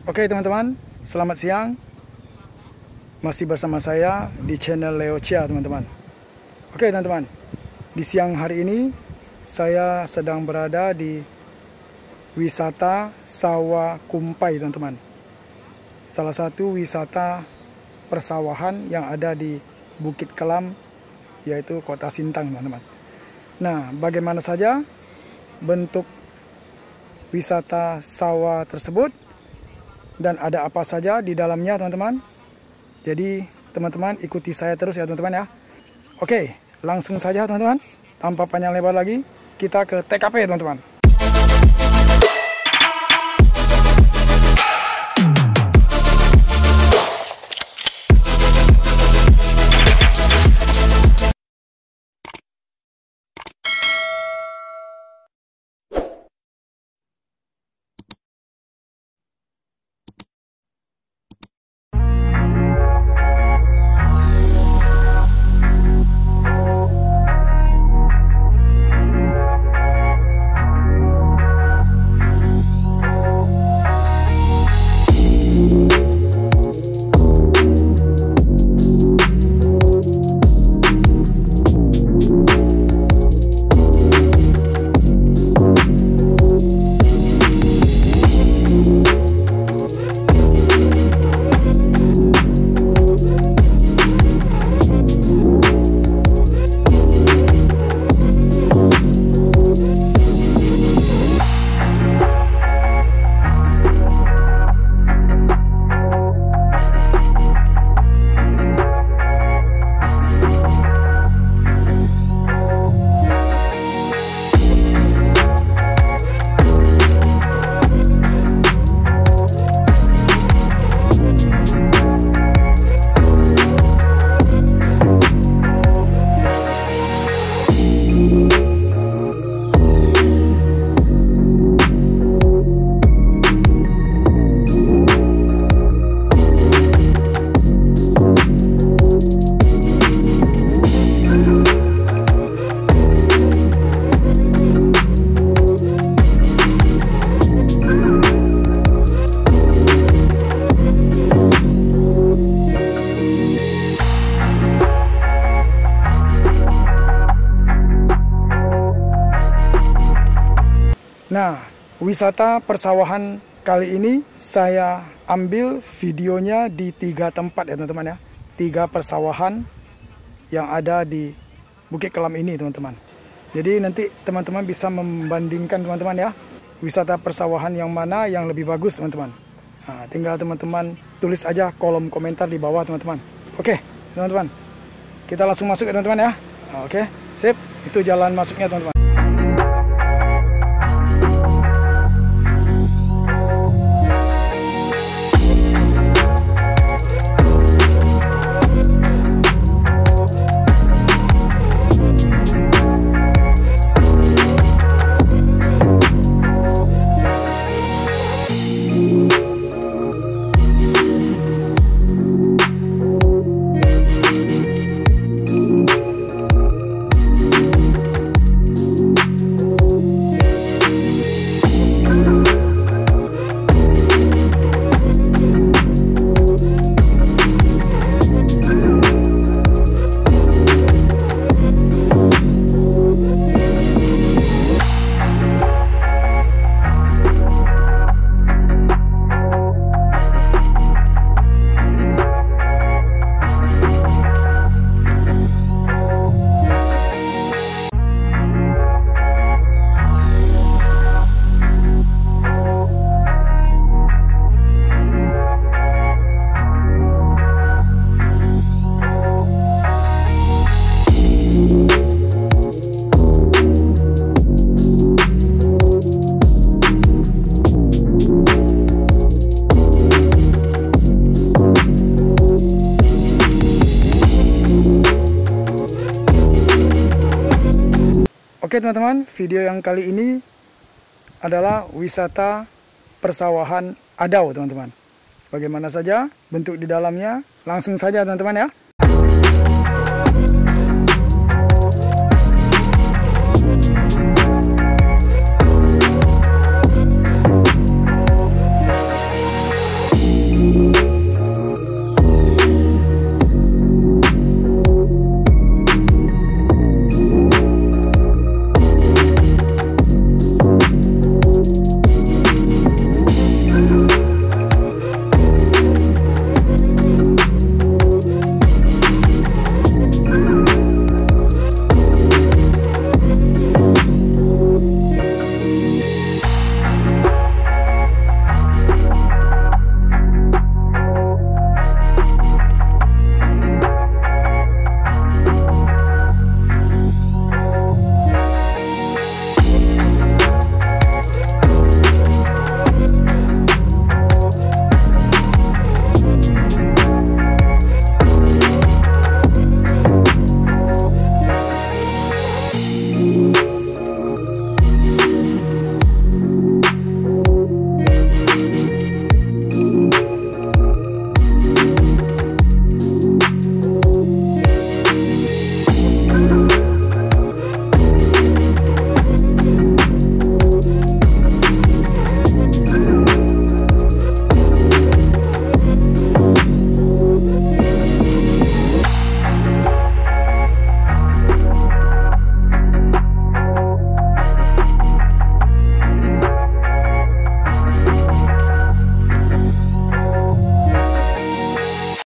Oke teman-teman, selamat siang. Masih bersama saya di channel Leo Chia teman-teman. Oke teman-teman, di siang hari ini saya sedang berada di wisata Sawah Kumpai teman-teman. Salah satu wisata persawahan yang ada di Bukit Kelam, yaitu Kota Sintang teman-teman. Nah, bagaimana saja bentuk wisata sawah tersebut dan ada apa saja di dalamnya teman-teman. Jadi teman-teman ikuti saya terus ya teman-teman ya. Oke, langsung saja teman-teman, tanpa panjang lebar lagi kita ke TKP teman-teman. Nah, wisata persawahan kali ini saya ambil videonya di 3 tempat ya teman-teman ya. 3 persawahan yang ada di Bukit Kelam ini teman-teman. Jadi nanti teman-teman bisa membandingkan teman-teman ya, wisata persawahan yang mana yang lebih bagus teman-teman. Nah, tinggal teman-teman tulis aja kolom komentar di bawah teman-teman. Oke teman-teman, kita langsung masuk ya teman-teman ya. Oke, sip, itu jalan masuknya teman-teman. Oke teman-teman, video yang kali ini adalah wisata persawahan Adau teman-teman. Bagaimana saja bentuk di dalamnya, langsung saja teman-teman ya.